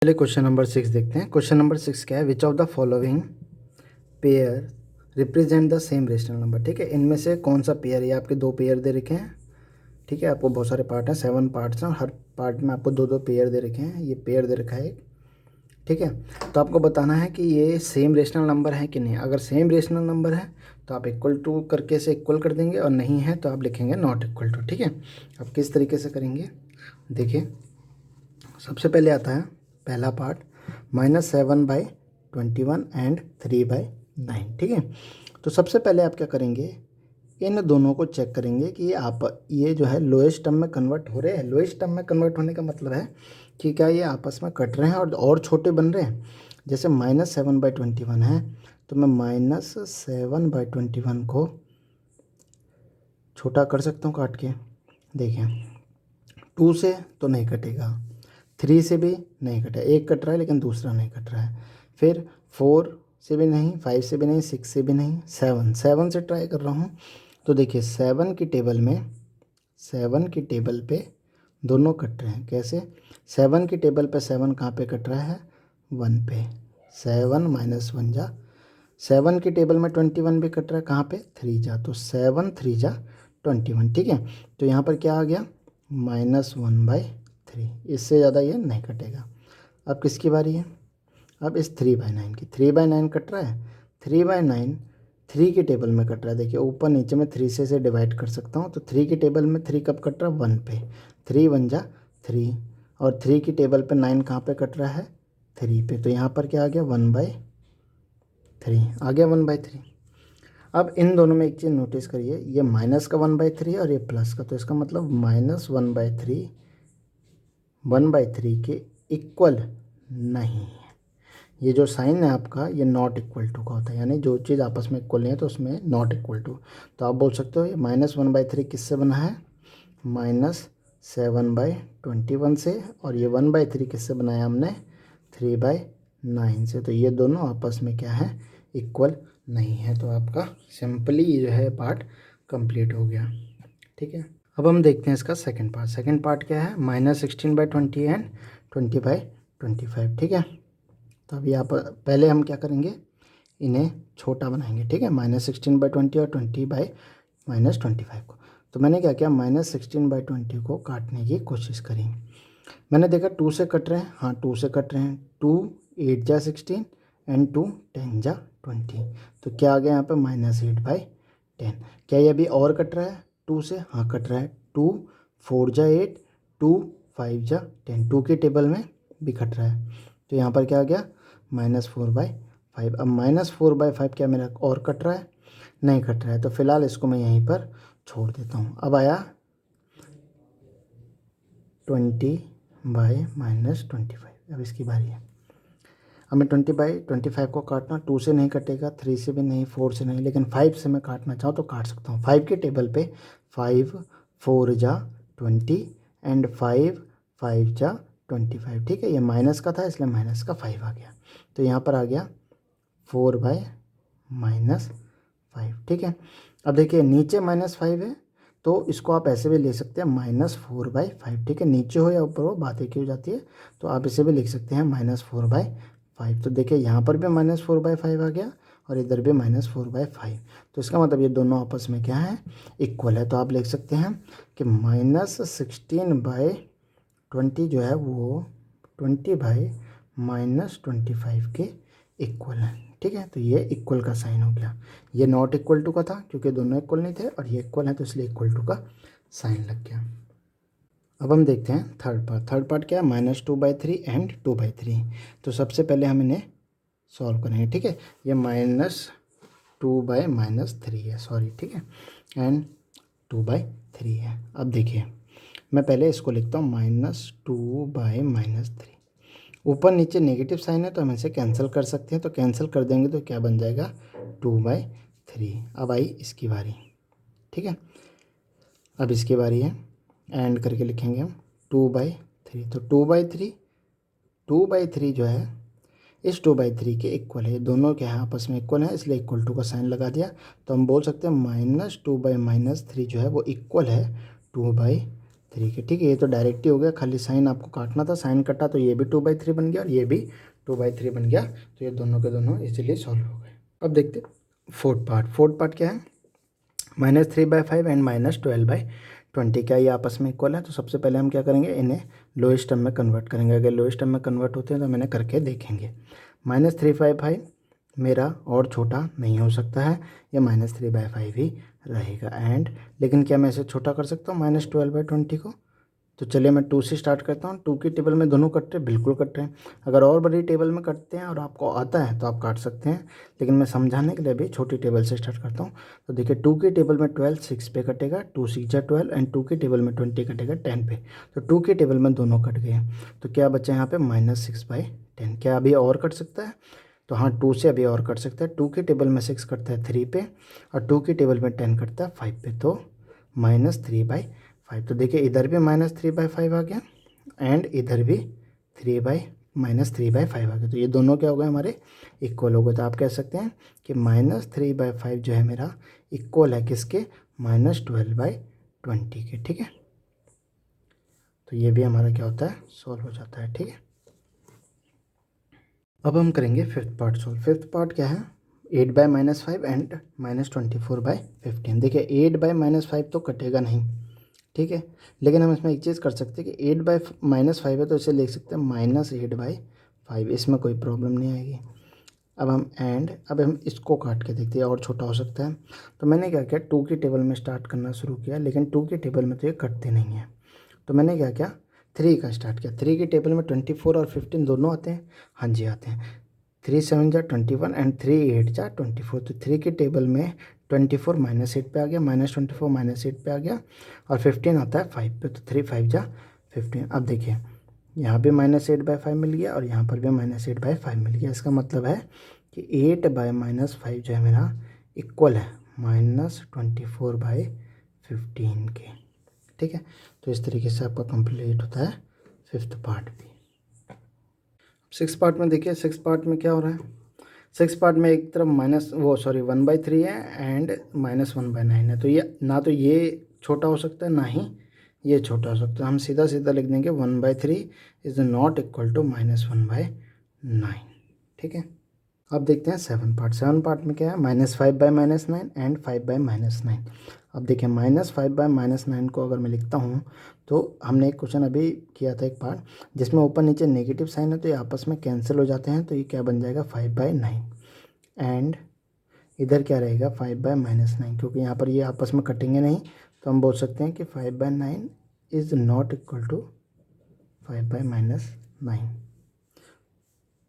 चलिए question number 6 देखते हैं। क्वेश्चन नंबर 6 क्या है, which of the following pair represent the same rational number. ठीक है, इनमें से कौन सा पेयर, ये आपके दो पेयर दे रखे हैं। ठीक है, आपको बहुत सारे पार्ट हैं, 7 पार्ट्स हैं, हर पार्ट में आपको दो दो पेयर दे रखे हैं। ये पेयर दे रखा है एक। ठीक है, तो आपको बताना है कि ये सेम रेशनल नंबर है कि नहीं। अगर सेम रेशनल नंबर है तो आप इक्वल टू करके से इक्वल कर देंगे, और नहीं है तो आप लिखेंगे नॉट इक्वल टू। ठीक है, अब किस तरीके से करेंगे देखिए। सबसे पहले आता है पहला पार्ट, -7/21 एंड 3/9। ठीक है, तो सबसे पहले आप क्या करेंगे, इन दोनों को चेक करेंगे कि ये जो है लोएस्ट टर्म में कन्वर्ट हो रहे हैं। लोएस्ट टर्म में कन्वर्ट होने का मतलब है कि क्या ये आपस में कट रहे हैं और छोटे बन रहे हैं। जैसे -7/21 है तो मैं -7/21 को छोटा कर सकता हूँ काट के। देखिए 2 से तो नहीं कटेगा, 3 से भी नहीं कटा, एक कट रहा है लेकिन दूसरा नहीं कट रहा है। फिर 4 से भी नहीं, 5 से भी नहीं, 6 से भी नहीं, 7 से ट्राई कर रहा हूँ। तो देखिए 7 की टेबल पे दोनों कट रहे हैं। कैसे, 7 की टेबल पे 7 कहाँ पे कट रहा है, 1 पे। 7 - 1 जा, 7 की टेबल में 21 भी कट रहा है, कहाँ पे, 3 जा, तो 7 3 जा 21। ठीक है, तो यहाँ पर क्या आ गया, -1/3। इससे ज़्यादा ये नहीं कटेगा। अब किसकी बारी है, अब इस 3/9 की। 3/9 कट रहा है, 3/9 3 की टेबल में कट रहा है। देखिए ऊपर नीचे में 3 से डिवाइड कर सकता हूँ। तो 3 की टेबल में 3 कब कट रहा है, 1 पे। 3 1 जा 3, और 3 की टेबल पे 9 कहाँ पे कट रहा है, 3 पे। तो यहाँ पर क्या आ गया, 1/3 आ गया, 1/3। अब इन दोनों में एक चीज़ नोटिस करिए, ये माइनस का 1/3 और ये प्लस का, तो इसका मतलब -1/3 के इक्वल नहीं है। ये जो साइन है आपका, ये नॉट इक्वल टू का होता है, यानी जो चीज़ आपस में इक्वल नहीं है तो उसमें नॉट इक्वल टू। तो आप बोल सकते हो ये -1/3 किससे बना है, -7/21 से, और ये 1/3 किससे बनाया हमने, 3/9 से। तो ये दोनों आपस में क्या है, इक्वल नहीं है। तो आपका सिंपली ये जो है पार्ट कंप्लीट हो गया। ठीक है, अब हम देखते हैं इसका सेकंड पार्ट। सेकंड पार्ट क्या है, -16/20 एंड 20/25। ठीक है, तो अभी आप पहले हम क्या करेंगे, इन्हें छोटा बनाएंगे। ठीक है, -16/20 और 20/-25 को। तो मैंने क्या किया, -16/20 को काटने की कोशिश करी। मैंने देखा 2 से कट रहे हैं, हाँ 2 से कट रहे हैं। 2 8 जा 16 एंड 2 10 जा 20। तो क्या आ गया यहाँ पे, -8/10। क्या ये अभी और कट रहा है 2 से, हाँ कट रहा है। 2 4 जा 8, 2 5 जा 10, 2 के टेबल में भी कट रहा है। तो यहाँ पर क्या आ गया, -4/5। अब -4/5 क्या मेरा और कट रहा है, नहीं कट रहा है। तो फिलहाल इसको मैं यहीं पर छोड़ देता हूँ। अब आया 20/-25, अब इसकी बारी है। अब मैं 20/25 को काटना, 2 से नहीं कटेगा, 3 से भी नहीं, 4 से नहीं, लेकिन 5 से मैं काटना चाहूँ तो काट सकता हूँ। 5 के टेबल पे 5 4 जा 20 एंड 5 5 जा 25। ठीक है, ये माइनस का था इसलिए माइनस का 5 आ गया। तो यहाँ पर आ गया 4/-5। ठीक है, अब देखिए नीचे -5 है तो इसको आप ऐसे भी ले सकते हैं, -4/5। ठीक है, नीचे हो या ऊपर हो बात एक ही हो जाती है। तो आप इसे भी लिख सकते हैं -4/5। तो देखिए यहाँ पर भी -4/5 आ गया और इधर भी -4/5। तो इसका मतलब ये दोनों आपस में क्या है, इक्वल है। तो आप लिख सकते हैं कि -16/20 जो है वो 20/-25 के इक्वल है। ठीक है, तो ये इक्वल का साइन हो गया। ये नॉट इक्वल टू का था क्योंकि दोनों इक्वल नहीं थे, और ये इक्वल है तो इसलिए इक्वल टू का साइन लग गया। अब हम देखते हैं थर्ड पार्ट। थर्ड पार्ट क्या है, -2/3 एंड 2/3। तो सबसे पहले हम इन्हें सॉल्व करेंगे। ठीक है, ये -2/-3 है, सॉरी। ठीक है, एंड 2/3 है। अब देखिए मैं पहले इसको लिखता हूँ -2/-3। ऊपर नीचे नेगेटिव साइन है तो हम इसे कैंसिल कर सकते हैं। तो कैंसिल कर देंगे तो क्या बन जाएगा, 2/3। अब आई इसकी बारी। ठीक है, अब इसकी बारी है, एंड करके लिखेंगे हम 2/3। तो 2/3 जो है इस 2/3 के इक्वल है। दोनों के यहाँ आपस में इक्वल है इसलिए इक्वल टू का साइन लगा दिया। तो हम बोल सकते हैं -2/-3 जो है वो इक्वल है 2/3 3 के, ठीक है। ये तो डायरेक्ट ही हो गया, खाली साइन आपको काटना था, साइन कटा तो ये भी 2/3 बन गया और ये भी 2/3 बन गया। तो ये दोनों के दोनों इजीली सॉल्व हो गए। अब देखते फोर्थ पार्ट। फोर्थ पार्ट क्या है, -3/5 एंड -12/20, क्या ये आपस में इक्वल है? तो सबसे पहले हम क्या करेंगे, इन्हें लोएस्ट टर्म में कन्वर्ट करेंगे। अगर लोएस्ट टर्म में कन्वर्ट होते हैं तो मैंने करके देखेंगे। -3/5 मेरा और छोटा नहीं हो सकता है, ये -3/5 ही रहेगा। एंड लेकिन क्या मैं इसे छोटा कर सकता हूँ -12/20 को? तो चलिए मैं 2 से स्टार्ट करता हूँ। 2 की टेबल में दोनों कट रहे, बिल्कुल कट रहे हैं। अगर और बड़ी टेबल में कटते हैं और आपको आता है तो आप काट सकते हैं, लेकिन मैं समझाने के लिए भी छोटी टेबल से स्टार्ट करता हूँ। तो देखिए 2 की टेबल में 12 6 पे कटेगा, 2 6 जा 12, एंड 2 की टेबल में 20 कटेगा 10 पे। तो 2 की टेबल में दोनों कट गए, तो क्या बचा यहाँ पे -6/10। क्या अभी और कट सकता है? तो हाँ, 2 से अभी और कट सकता है। 2 की टेबल में 6 कटता है 3 पे, और 2 की टेबल में 10 कटता है 5 पे, तो -3/5। तो देखिए इधर भी -3/5 आ गया एंड इधर भी -3/5 आ गया। तो ये दोनों क्या हो गए, हमारे इक्वल हो गए। तो आप कह सकते हैं कि -3/5 जो है मेरा इक्वल है किसके, -12/20 के, ठीक है। तो ये भी हमारा क्या होता है, सॉल्व हो जाता है, ठीक है। अब हम करेंगे fifth part solve. Fifth part क्या है, 8/-5 एंड -24/15। देखिए 8/-5 तो कटेगा नहीं, ठीक है, लेकिन हम इसमें एक चीज़ कर सकते हैं कि 8/-5 है तो इसे लिख सकते हैं -8/5, इसमें कोई प्रॉब्लम नहीं आएगी। अब हम इसको काट के देखते हैं और छोटा हो सकता है। तो मैंने क्या किया, 2 की टेबल में स्टार्ट करना शुरू किया, लेकिन 2 की टेबल में तो ये कटते नहीं हैं। तो मैंने क्या किया, 3 का स्टार्ट किया। 3 की टेबल में 24 और 15 दोनों आते हैं, हाँ जी आते हैं। 3 7 जा 21 एंड 3 8 जा 24। तो 3 की टेबल में 24 -8 पे आ गया, -24 -8 पे आ गया, और 15 आता है 5 पे, तो 3 5 जा 15। अब देखिए यहाँ भी -8/5 मिल गया और यहाँ पर भी -8/5 मिल गया। इसका मतलब है कि 8/-5 जो है मेरा इक्वल है -24/15 के, ठीक है। तो इस तरीके से आपका कंप्लीट होता है फिफ्थ पार्ट भी। सिक्स पार्ट में देखिए, सिक्स पार्ट में क्या हो रहा है, सिक्स पार्ट में एक तरफ 1/3 है एंड -1/9 है। तो ये ना तो ये छोटा हो सकता है ना ही ये छोटा हो सकता है। हम सीधा सीधा लिख देंगे 1/3 इज़ नॉट इक्वल टू -1/9, ठीक है। अब देखते हैं सेवन पार्ट। सेवन पार्ट में क्या है, -5/-9 एंड 5/-9। अब देखिए -5/-9 को अगर मैं लिखता हूँ तो हमने एक क्वेश्चन अभी किया था एक पार्ट, जिसमें ऊपर नीचे नेगेटिव साइन है तो ये आपस में कैंसिल हो जाते हैं। तो ये क्या बन जाएगा 5/9, एंड इधर क्या रहेगा 5/-9, क्योंकि यहाँ पर ये आपस में कटेंगे नहीं। तो हम बोल सकते हैं कि 5/9 इज़ नॉट इक्वल टू 5/-9।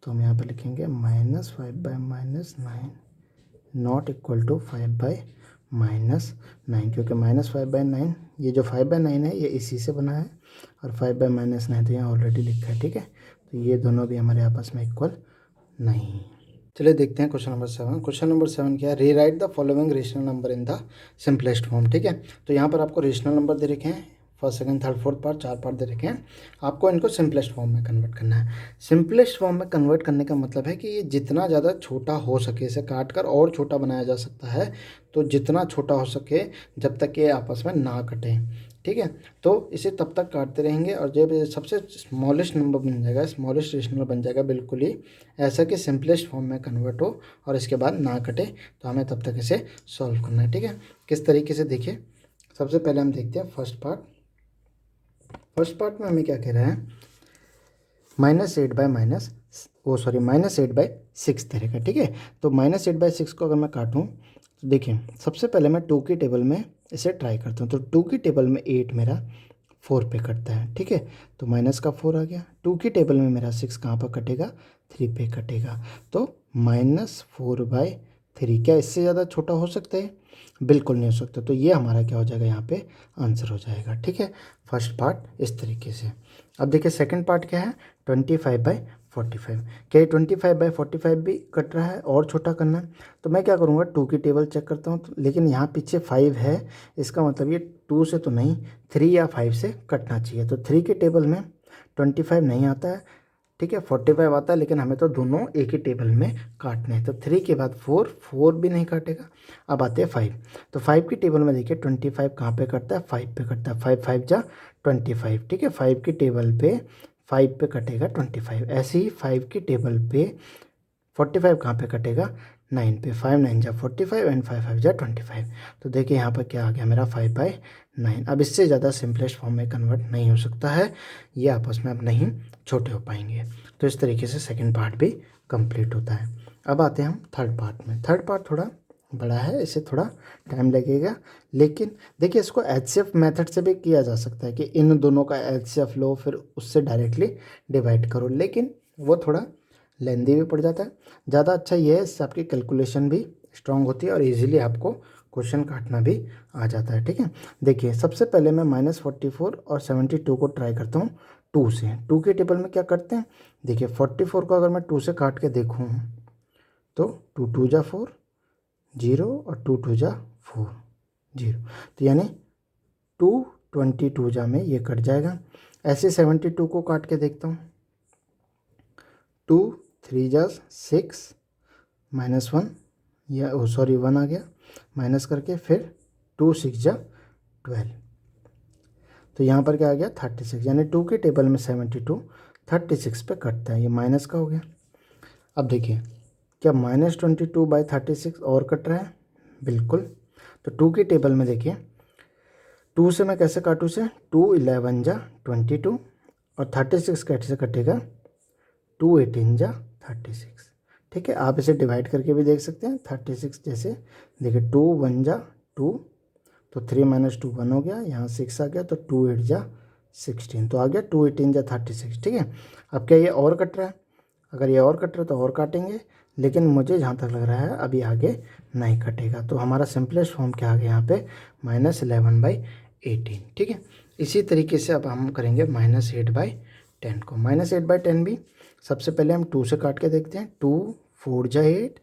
तो हम यहाँ पर लिखेंगे -5/-9 नॉट इक्वल टू 5/-9, क्योंकि -5/9 ये जो 5/9 है ये इसी से बना है, और 5/-9 तो यहाँ ऑलरेडी लिखा है, ठीक है। तो ये दोनों भी हमारे आपस में इक्वल नहीं। चलिए देखते हैं क्वेश्चन नंबर 7। क्वेश्चन नंबर 7 क्या है, rewrite the following rational number in the simplest form, ठीक है। तो यहाँ पर आपको रेशनल नंबर दे रखे हैं, first second third fourth part, 4 part दे रखे हैं। आपको इनको सिंपलेस्ट फॉर्म में कन्वर्ट करना है। सिंपलेस्ट फॉर्म में कन्वर्ट करने का मतलब है कि ये जितना ज़्यादा छोटा हो सके, इसे काट कर और छोटा बनाया जा सकता है। तो जितना छोटा हो सके जब तक ये आपस में ना कटे, ठीक है। तो इसे तब तक काटते रहेंगे और जब सबसे स्मॉलेस्ट नंबर बन जाएगा, स्मॉलेस्ट रेशनल बन जाएगा बिल्कुल ही ऐसा कि सिंपलेस्ट फॉर्म में कन्वर्ट हो और इसके बाद ना कटे, तो हमें तब तक इसे सॉल्व करना है, ठीक है। किस तरीके से, देखिए सबसे पहले हम देखते हैं फर्स्ट पार्ट। फर्स्ट पार्ट में हमें क्या कह रहा है, -8/6 दे रहेगा, ठीक है। तो -8/6 को अगर मैं काटूँ तो देखिए सबसे पहले मैं 2 की टेबल में इसे ट्राई करता हूँ। तो 2 की टेबल में 8 मेरा 4 पे कटता है, ठीक है। तो माइनस का 4 आ गया। 2 की टेबल में मेरा 6 कहाँ पर कटेगा, 3 पे कटेगा। तो -4/3, क्या इससे ज़्यादा छोटा हो सकता है? बिल्कुल नहीं हो सकता। तो ये हमारा क्या हो जाएगा, यहाँ पे आंसर हो जाएगा, ठीक है। फर्स्ट पार्ट इस तरीके से। अब देखिए सेकंड पार्ट क्या है, 25/45। क्या ये 25/45 भी कट रहा है और छोटा करना है? तो मैं क्या करूँगा, 2 की टेबल चेक करता हूँ, लेकिन यहाँ पीछे 5 है, इसका मतलब ये 2 से तो नहीं 3 या 5 से कटना चाहिए। तो 3 की टेबल में 25 नहीं आता है, ठीक है। 45 आता है, लेकिन हमें तो दोनों एक ही टेबल में काटने हैं। तो 3 के बाद 4, 4 भी नहीं काटेगा। अब आते हैं 5। तो 5 की टेबल में देखिए 25 कहाँ पे कटता है, 5 पे कटता है। 5 5 जा 25, ठीक है। 5 की टेबल पे 5 पे कटेगा 25। ऐसे ही 5 की टेबल पे 45 कहाँ पे कटेगा, 9 पे। 5 9 जा 45 एंड 5 5 जा 25। तो देखिए यहाँ पर क्या आ गया मेरा 5/9। अब इससे ज़्यादा सिंपलेस्ट फॉर्म में कन्वर्ट नहीं हो सकता है, ये आपस में अब नहीं छोटे हो पाएंगे। तो इस तरीके से सेकंड पार्ट भी कंप्लीट होता है। अब आते हैं हम थर्ड पार्ट में। थर्ड पार्ट थोड़ा बड़ा है, इसे थोड़ा टाइम लगेगा, लेकिन देखिए इसको एचसीएफ मेथड से भी किया जा सकता है कि इन दोनों का एचसीएफ लो, फिर उससे डायरेक्टली डिवाइड करो, लेकिन वो थोड़ा लेंदी भी पड़ जाता है। ज़्यादा अच्छा ये है, इससे आपकी कैलकुलेशन भी स्ट्रांग होती है और इजीली आपको क्वेश्चन काटना भी आ जाता है, ठीक है। देखिए सबसे पहले मैं -44 और 72 को ट्राई करता हूँ 2 से। 2 के टेबल में क्या करते हैं, देखिए 44 को अगर मैं 2 से काट के देखूँ तो 2 2 जा 4 0 और 2 2 जा 4 0, तो यानी 222 जा में ये कट जाएगा। ऐसे 72 को काट के देखता हूँ, 2 3 जा 6 -1, या सॉरी 1 आ गया, माइनस करके फिर 2 6 जा 12, तो यहाँ पर क्या आ गया 36, यानी 2 के टेबल में 72 36 पे कटता है, ये माइनस का हो गया। अब देखिए क्या -22/36 और कट रहा है, बिल्कुल। तो 2 के टेबल में देखिए 2 से मैं कैसे काटूँ से, 2 11 जा 22 और 36 कैसे कटेगा, 2 18 जा 36, ठीक है। आप इसे डिवाइड करके भी देख सकते हैं 36 जैसे, देखिए 2 1 जा 2, तो 3 - 2 1 हो गया, यहाँ 6 आ गया, तो 2 8 जा 16, तो आ गया 2 18 जा 36, ठीक है। अब क्या ये और कट रहा है, अगर ये और कट रहा है तो और काटेंगे, लेकिन मुझे जहाँ तक लग रहा है अभी आगे नहीं कटेगा। तो हमारा सिंपलेस्ट फॉर्म क्या आ गया यहाँ पे, -11/18, ठीक है। इसी तरीके से अब हम करेंगे -8/10 को। -8/10 भी सबसे पहले हम 2 से काट के देखते हैं, 2 4 जा 8,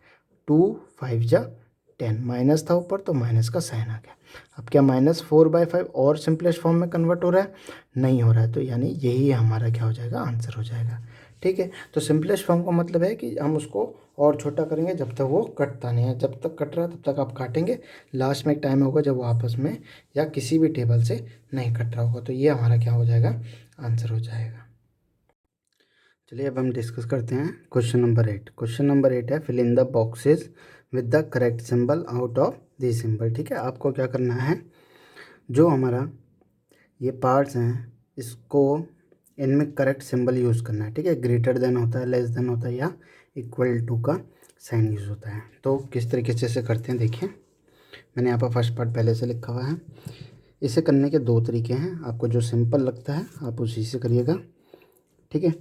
2 5 जा 10, माइनस था ऊपर तो माइनस का साइन आ गया। अब क्या -4/5 और सिंपलेस्ट फॉर्म में कन्वर्ट हो रहा है, नहीं हो रहा है, तो यानी यही हमारा क्या हो जाएगा, आंसर हो जाएगा, ठीक है। तो सिंपलेस्ट फॉर्म का मतलब है कि हम उसको और छोटा करेंगे जब तक वो कटता नहीं है, जब तक कट रहा है तब तक आप काटेंगे, लास्ट में एक टाइम होगा जब वो आपस में या किसी भी टेबल से नहीं कट रहा होगा, तो ये हमारा क्या हो जाएगा, आंसर हो जाएगा। चलिए अब हम डिस्कस करते हैं क्वेश्चन नंबर 8। क्वेश्चन नंबर 8 है, fill in the boxes with the correct symbol out of this symbol, ठीक है। आपको क्या करना है, जो हमारा ये पार्ट्स हैं इसको इनमें करेक्ट सिंबल यूज़ करना है, ठीक है। ग्रेटर देन होता है, लेस देन होता है, या इक्वल टू का साइन यूज़ होता है। तो किस तरीके से इसे करते हैं देखिए, मैंने यहाँ पर फर्स्ट पार्ट पहले से लिखा हुआ है। इसे करने के 2 तरीके हैं, आपको जो सिंपल लगता है आप उसी से करिएगा, ठीक है।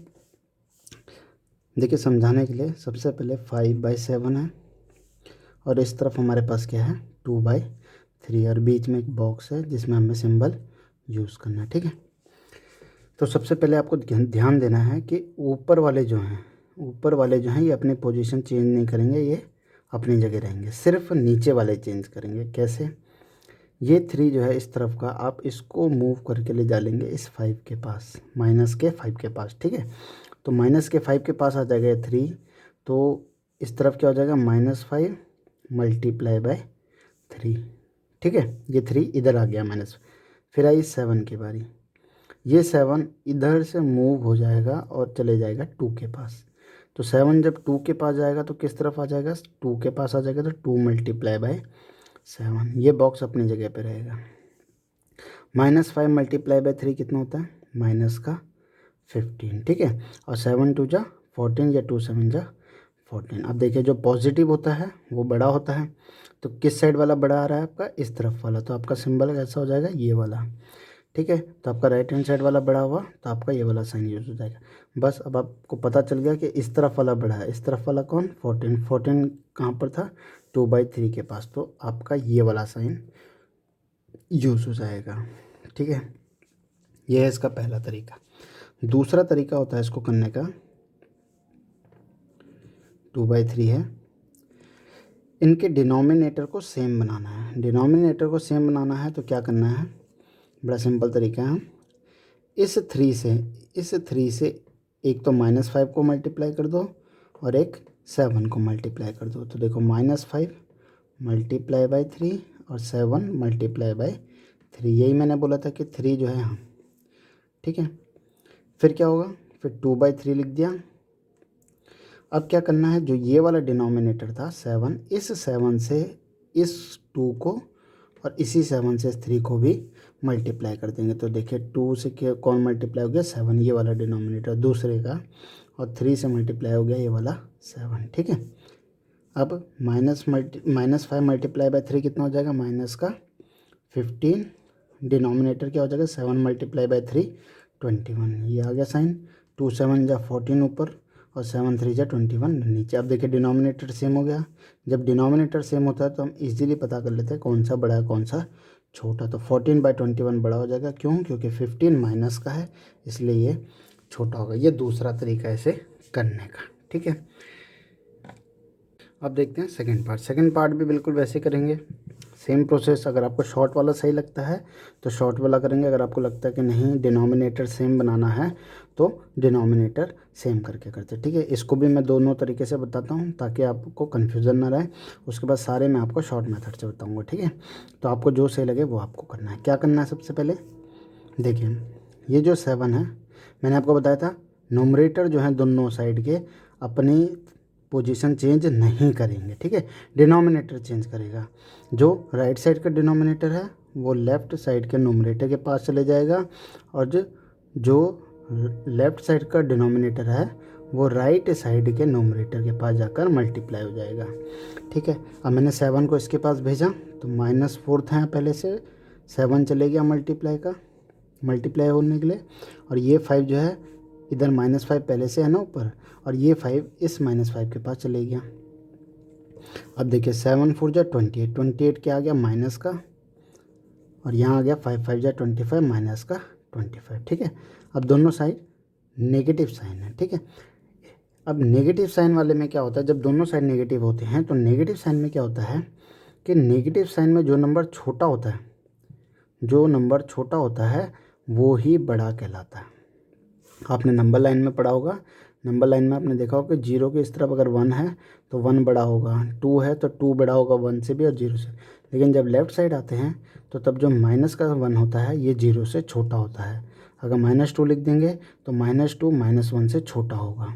देखिए समझाने के लिए सबसे पहले 5/7 है और इस तरफ हमारे पास क्या है 2/3, और बीच में एक बॉक्स है जिसमें हमें सिंबल यूज़ करना है, ठीक है। तो सबसे पहले आपको ध्यान देना है कि ऊपर वाले जो हैं ये अपनी पोजीशन चेंज नहीं करेंगे, ये अपनी जगह रहेंगे, सिर्फ नीचे वाले चेंज करेंगे। कैसे, ये 3 जो है इस तरफ का, आप इसको मूव करके ले जा लेंगे इस 5 के पास, -5 के पास, ठीक है। तो -5 के पास आ जाएगा ये 3, तो इस तरफ क्या हो जाएगा -5 × 3, ठीक है। ये 3 इधर आ गया माइनस, फिर आई 7 की बारी, ये 7 इधर से मूव हो जाएगा और चले जाएगा 2 के पास। तो 7 जब 2 के पास जाएगा तो किस तरफ आ जाएगा, 2 के पास आ जाएगा, तो 2 × 7, ये बॉक्स अपनी जगह पे रहेगा। -5 × 3 कितना होता है, -15, ठीक है। और 7 2 जा 14 या 2 7 जा 14। अब देखिए जो पॉजिटिव होता है वो बड़ा होता है, तो किस साइड वाला बड़ा आ रहा है आपका, इस तरफ वाला, तो आपका सिंबल कैसा हो जाएगा, ये वाला, ठीक है। तो आपका राइट हैंड साइड वाला बड़ा हुआ तो आपका ये वाला साइन यूज हो जाएगा। बस अब आपको पता चल गया कि इस तरफ वाला बड़ा है, इस तरफ वाला कौन, 14 कहाँ पर था, 2/3 के पास, तो आपका ये वाला साइन यूज हो जाएगा, ठीक है। यह है इसका पहला तरीका। दूसरा तरीका होता है इसको करने का, 2/3 है, इनके डिनोमिनेटर को सेम बनाना है। डिनोमिनेटर को सेम बनाना है तो क्या करना है, बड़ा सिंपल तरीका है, इस 3 से एक तो -5 को मल्टीप्लाई कर दो और एक 7 को मल्टीप्लाई कर दो। तो देखो -5 मल्टीप्लाई बाई 3 और 7 मल्टीप्लाई बाई 3, यही मैंने बोला था कि 3 जो है हाँ, ठीक है। फिर क्या होगा, फिर 2/3 लिख दिया। अब क्या करना है, जो ये वाला डिनोमिनेटर था 7, इस 7 से इस 2 को और इसी 7 से 3 को भी मल्टीप्लाई कर देंगे। तो देखिए 2 से क्या कौन मल्टीप्लाई हो गया, 7, ये वाला डिनोमिनेटर दूसरे का, और 3 से मल्टीप्लाई हो गया ये वाला 7, ठीक है। अब -5 मल्टीप्लाई बाई 3 कितना हो जाएगा, माइनस का 15, डिनोमिनेटर क्या हो जाएगा 7 मल्टीप्लाई बाई 3 21, ये आ गया साइन। 2 7 जा 14 ऊपर और 7 3 जा 21 नीचे। अब देखिए डिनोमिनेटर सेम हो गया। जब डिनोमिनेटर सेम होता है तो हम इजीली पता कर लेते हैं कौन सा बड़ा है कौन सा छोटा। तो 14/21 बड़ा हो जाएगा, क्यों, क्योंकि 15 माइनस का है इसलिए ये छोटा होगा। ये दूसरा तरीका है इसे करने का, ठीक है। अब देखते हैं सेकंड पार्ट भी बिल्कुल वैसे करेंगे, सेम प्रोसेस। अगर आपको शॉर्ट वाला सही लगता है तो शॉर्ट वाला करेंगे, अगर आपको लगता है कि नहीं डिनोमिनेटर सेम बनाना है तो डिनोमिनेटर सेम करके करते, ठीक है। इसको भी मैं दोनों तरीके से बताता हूँ ताकि आपको कन्फ्यूज़न ना रहे। उसके बाद सारे मैं आपको शॉर्ट मेथड से बताऊँगा, ठीक है। तो आपको जो सही लगे वो आपको करना है। क्या करना है, सबसे पहले देखिए ये जो 7 है मैंने आपको बताया था, नोमरेटर जो है दोनों साइड के अपनी पोजीशन चेंज नहीं करेंगे, ठीक है। डिनोमिनेटर चेंज करेगा। जो राइट साइड का डिनोमिनेटर है वो लेफ़्ट साइड के नोमरेटर के पास चले जाएगा, और जो लेफ़्ट साइड का डिनोमिनेटर है वो राइट साइड के नोमरेटर के पास जाकर मल्टीप्लाई हो जाएगा, ठीक है। अब मैंने 7 को इसके पास भेजा तो -4 था पहले से, 7 चले गया मल्टीप्लाई होने के लिए, और ये 5 जो है इधर -5 पहले से है ना ऊपर, और ये 5 इस -5 के पास चले गया। अब देखिए 7 4 जा 28 क्या आ गया माइनस का, और यहाँ आ गया 5 5 जा 25 माइनस का 25, ठीक है। अब दोनों साइड नेगेटिव साइन है, ठीक है। अब नेगेटिव साइन वाले में क्या होता है, जब दोनों साइड नेगेटिव होते हैं तो नेगेटिव साइन में क्या होता है कि नेगेटिव साइन में जो नंबर छोटा होता है वो ही बड़ा कहलाता है। आपने नंबर लाइन में पढ़ा होगा, नंबर लाइन में आपने देखा होगा कि 0 के इस तरफ अगर 1 है तो 1 बड़ा होगा, 2 है तो 2 बड़ा होगा 1 से भी और 0 से। लेकिन जब लेफ़्ट साइड आते हैं तो तब जो माइनस का 1 होता है ये 0 से छोटा होता है। अगर -2 लिख देंगे तो -2 -1 से छोटा होगा,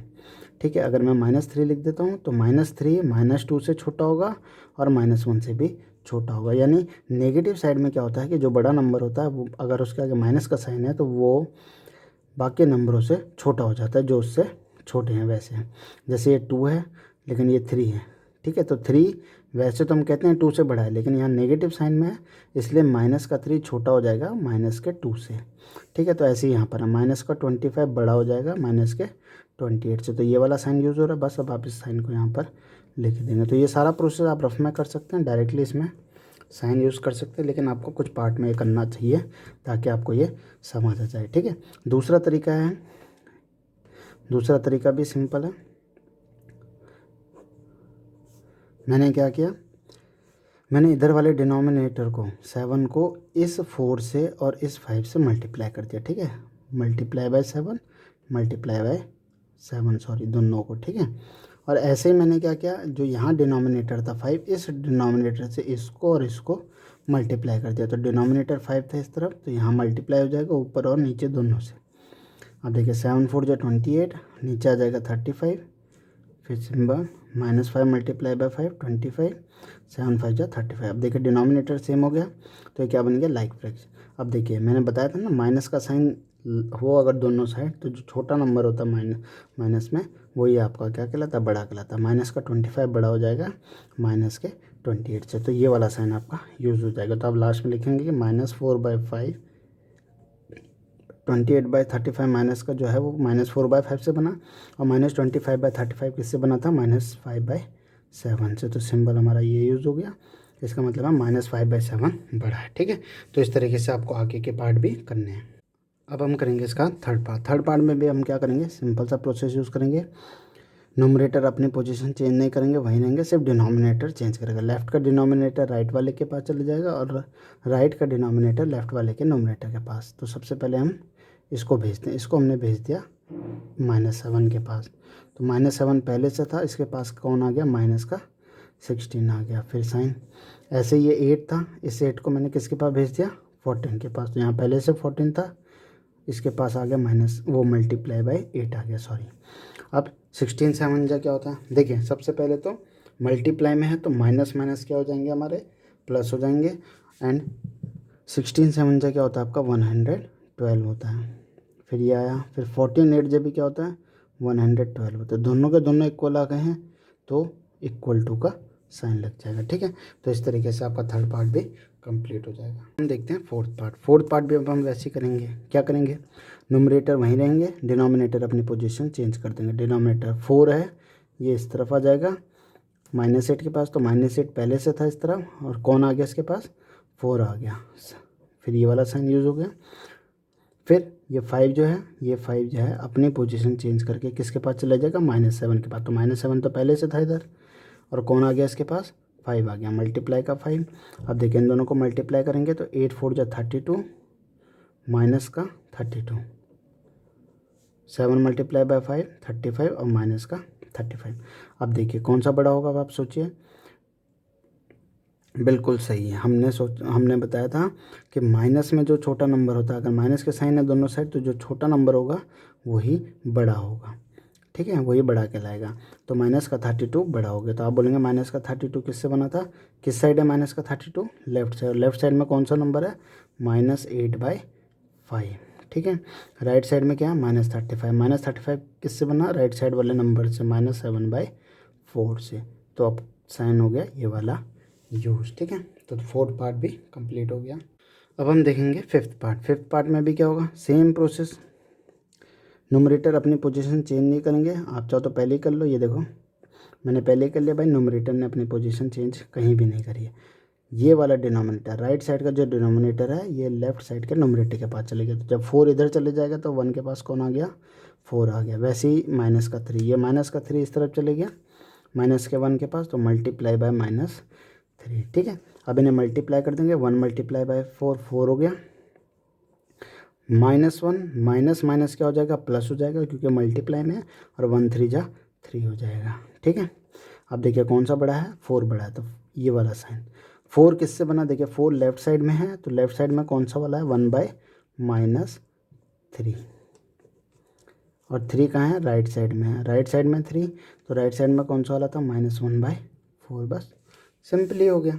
ठीक है। अगर मैं -3 लिख देता हूँ तो -3 -2 से छोटा होगा और -1 से भी छोटा होगा। यानी नेगेटिव साइड में क्या होता है कि जो बड़ा नंबर होता है वो अगर उसके आगे माइनस का साइन है तो वो बाकी नंबरों से छोटा हो जाता है जो उससे छोटे हैं। वैसे जैसे ये 2 है लेकिन ये 3 है, ठीक है। तो 3 वैसे तो हम कहते हैं 2 से बड़ा है, लेकिन यहाँ नेगेटिव साइन में है इसलिए -3 छोटा हो जाएगा -2 से, ठीक है। तो ऐसे ही यहाँ पर -25 बड़ा हो जाएगा -28 से। तो ये वाला साइन यूज़ हो रहा है, बस अब आप इस साइन को यहाँ पर लिख देंगे। तो ये सारा प्रोसेस आप रफ में कर सकते हैं, डायरेक्टली इसमें साइन यूज़ कर सकते हैं, लेकिन आपको कुछ पार्ट में ये करना चाहिए ताकि आपको ये समझ आ जाए, ठीक है। दूसरा तरीका भी सिंपल है। मैंने क्या किया, मैंने इधर वाले डिनोमिनेटर को 7 को इस 4 से और इस 5 से मल्टीप्लाई कर दिया, ठीक है। मल्टीप्लाई बाय 7 सॉरी दोनों को, ठीक है। और ऐसे ही मैंने क्या किया, जो यहाँ डिनोमिनेटर था 5, इस डिनोमिनेटर से इसको और इसको मल्टीप्लाई कर दिया। तो डिनोमिनेटर 5 था इस तरफ तो यहाँ मल्टीप्लाई हो जाएगा ऊपर और नीचे दोनों से। अब देखिए 7 4 जा 28, नीचे आ जाएगा 35, फिर सिंबल -5 मल्टीप्लाई बाय 5 25, 7 5 जा 35। अब देखिए डिनोमिनेटर सेम हो गया तो ये क्या बन गया लाइक फ्रैक्शन। अब देखिए मैंने बताया था ना माइनस का साइन हो अगर दोनों साइड तो जो छोटा नंबर होता है माइनस में वही आपका क्या कहलाता है, बड़ा कहलाता है। माइनस का 25 बड़ा हो जाएगा माइनस के 28 से, तो ये वाला साइन आपका यूज़ हो जाएगा। तो आप लास्ट में लिखेंगे कि -4/5 28/35 माइनस का जो है वो -4/5 से बना, और -25/35 किससे बना था, -5/7 से। तो सिंबल हमारा ये यूज़ हो गया, इसका मतलब है -5/7 बड़ा है, ठीक है। तो इस तरीके से आपको आगे के पार्ट भी करने हैं। अब हम करेंगे इसका थर्ड पार्ट में भी हम क्या करेंगे, सिंपल सा प्रोसेस यूज़ करेंगे। नोमरेटर अपनी पोजीशन चेंज नहीं करेंगे, वहीं रहेंगे, सिर्फ डिनोमिनेटर चेंज करेगा। लेफ़्ट का डिनोमिनेटर राइट वाले के पास चले जाएगा और राइट का डिनोमिनेटर लेफ़्ट वाले के नोमरेटर के पास। तो सबसे पहले हम इसको भेजते हैं, इसको हमने भेज दिया -7 के पास, तो -7 पहले से था, इसके पास कौन आ गया, माइनस का 16 आ गया। फिर साइन, ऐसे ये 8 था, इस 8 को मैंने किसके पास भेज दिया, 14 के पास, तो यहाँ पहले से 14 था, इसके पास आ गया माइनस, वो मल्टीप्लाई बाय 8 आ गया, सॉरी। अब 16 7 जा क्या होता है, देखिए सबसे पहले तो मल्टीप्लाई में है तो माइनस माइनस क्या हो जाएंगे हमारे, प्लस हो जाएंगे। एंड 16 7 जा क्या होता है आपका 112 होता है। फिर ये आया, फिर 14 8 जब भी क्या होता है 112 होता है। दोनों के दोनों इक्वल आ गए हैं तो इक्वल टू का साइन लग जाएगा, ठीक है। तो इस तरीके से आपका थर्ड पार्ट भी कंप्लीट हो जाएगा। हम देखते हैं फोर्थ पार्ट। फोर्थ पार्ट भी अब हम वैसे ही करेंगे, क्या करेंगे, न्यूमरेटर वहीं रहेंगे, डिनोमिनेटर अपनी पोजीशन चेंज कर देंगे। डिनोमिनेटर 4 है, ये इस तरफ आ जाएगा -8 के पास, तो -8 पहले से था इस तरफ, और कौन आ गया इसके पास, 4 आ गया। फिर ये वाला साइन यूज़ हो गया। फिर ये 5 जो है, ये 5 जो है अपनी पोजीशन चेंज करके किसके पास चला जाएगा, -7 के पास, तो -7 तो पहले से था इधर, और कौन आ गया इसके पास, 5 आ गया, मल्टीप्लाई का 5। अब देखिए इन दोनों को मल्टीप्लाई करेंगे तो 8 4 जा 32, माइनस का 32, 7 मल्टीप्लाई बाय 5 35, और माइनस का 35। अब देखिए कौन सा बड़ा होगा, अब आप सोचिए। बिल्कुल सही है, हमने बताया था कि माइनस में जो छोटा नंबर होता है, अगर माइनस के साइन है दोनों साइड, तो जो छोटा नंबर होगा वही बड़ा होगा, ठीक है, वही बड़ा कहलाएगा। तो माइनस का 32 बड़ा हो गया, तो आप बोलेंगे माइनस का 32 किससे बना था, किस साइड है माइनस का 32, लेफ्ट साइड। लेफ्ट साइड में कौन सा नंबर है, -8/5, ठीक है। राइट साइड में क्या है, -35। -35 किससे बना, राइट साइड वाले नंबर से, -7/4 से। तो अब साइन हो गया ये वाला यूज, ठीक है। तो फोर्थ पार्ट भी कंप्लीट हो गया। अब हम देखेंगे फिफ्थ पार्ट। फिफ्थ पार्ट में भी क्या होगा, सेम प्रोसेस, न्यूमरेटर अपनी पोजीशन चेंज नहीं करेंगे। आप चाहो तो पहले ही कर लो, ये देखो मैंने पहले ही कर लिया भाई, न्यूमरेटर ने अपनी पोजीशन चेंज कहीं भी नहीं करी है। ये वाला डिनोमिनेटर, राइट साइड का जो डिनोमिनेटर है, ये लेफ्ट साइड के न्यूमरेटर के पास चले गया, तो जब 4 इधर चले जाएगा तो 1 के पास कौन आ गया, 4 आ गया। वैसे ही माइनस का 3, ये माइनस का 3 इस तरफ चले गया, माइनस के 1 के पास, तो मल्टीप्लाई बाय -3, ठीक है। अब इन्हें मल्टीप्लाई कर देंगे, 1 मल्टीप्लाई बाय 4 4 हो गया, -1 माइनस माइनस क्या हो जाएगा, प्लस हो जाएगा, क्योंकि मल्टीप्लाई में है, और 1 3 जा 3 हो जाएगा, ठीक है। अब देखिए कौन सा बड़ा है, 4 बड़ा है, तो ये वाला साइन 4 किससे बना, देखिए 4 लेफ्ट साइड में है, तो लेफ्ट साइड में कौन सा वाला है, 1/-3, और 3 कहाँ है, राइट साइड में है, राइट साइड में 3, तो राइट साइड में कौन सा वाला था, -1/4, बस सिंपली हो गया।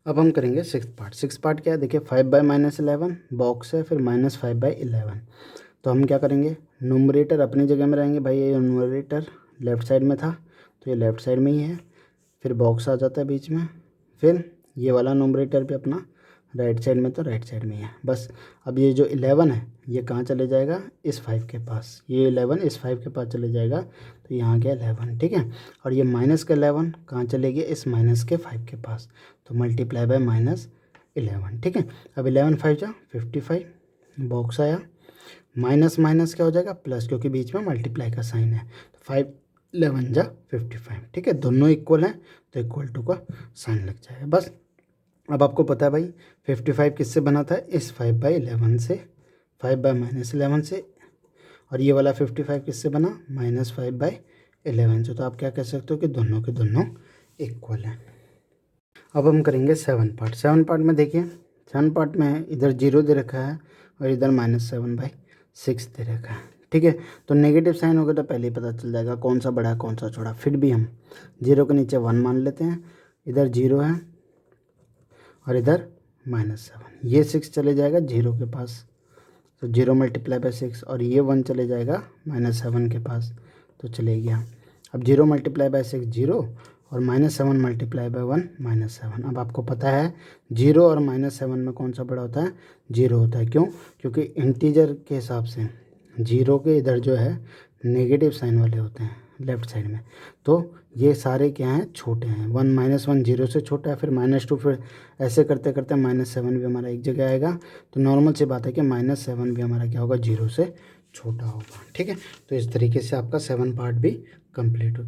अब हम करेंगे सिक्स्थ पार्ट। सिक्स्थ पार्ट क्या है, देखिए 5/-11 बॉक्स है, फिर -5/11। तो हम क्या करेंगे, न्यूमरेटर अपनी जगह में रहेंगे भाई, ये न्यूमरेटर लेफ़्ट साइड में था तो ये लेफ़्ट साइड में ही है, फिर बॉक्स आ जाता है बीच में, फिर ये वाला न्यूमरेटर भी अपना राइट साइड में, तो राइट साइड में ही है बस। अब ये जो 11 है ये कहाँ चले जाएगा, इस 5 के पास, ये 11 इस 5 के पास चले जाएगा, तो यहाँ गया 11, ठीक है। और ये माइनस का 11 कहाँ चले गए, इस माइनस के 5 के पास, तो मल्टीप्लाई बाय -11, ठीक है। अब 11 5 जा 55, बॉक्स आया, माइनस माइनस क्या हो जाएगा, प्लस, क्योंकि बीच में मल्टीप्लाई का साइन है, तो 5 11 जा 55, ठीक है, दोनों इक्वल हैं तो इक्वल टू का साइन लग जाएगा बस। अब आपको पता है भाई 55 किससे बना था, इस 5/11 से, 5/-11 से, और ये वाला 55 किससे बना, -5/11 से। तो आप क्या कह सकते हो कि दोनों के दोनों इक्वल हैं। अब हम करेंगे 7 पार्ट। 7 पार्ट में देखिए 7 पार्ट में इधर 0 दे रखा है और इधर -7/6 दे रखा है, ठीक है। तो नेगेटिव साइन होगा तो पहले ही पता चल जाएगा कौन सा बड़ा है कौन सा छोटा। फिर भी हम 0 के नीचे 1 मान लेते हैं, इधर 0 है और इधर -7, ये 6 चले जाएगा 0 के पास, तो 0 मल्टीप्लाई बाय 6, और ये 1 चले जाएगा -7 के पास, तो चले गया। अब 0 मल्टीप्लाई बाय 6 0, और -7 मल्टीप्लाई बाय 1 -7। अब आपको पता है 0 और -7 में कौन सा बड़ा होता है, 0 होता है। क्यों, क्योंकि इंटीजर के हिसाब से 0 के इधर जो है नेगेटिव साइन वाले होते हैं लेफ्ट साइड में, तो ये सारे क्या हैं, छोटे हैं। 1 -1 0 से छोटा है, फिर -2, फिर ऐसे करते करते -7 भी हमारा एक जगह आएगा। तो नॉर्मल सी बात है कि -7 भी हमारा क्या होगा, 0 से छोटा होगा, ठीक है। तो इस तरीके से आपका 7 पार्ट भी कंप्लीट होता है।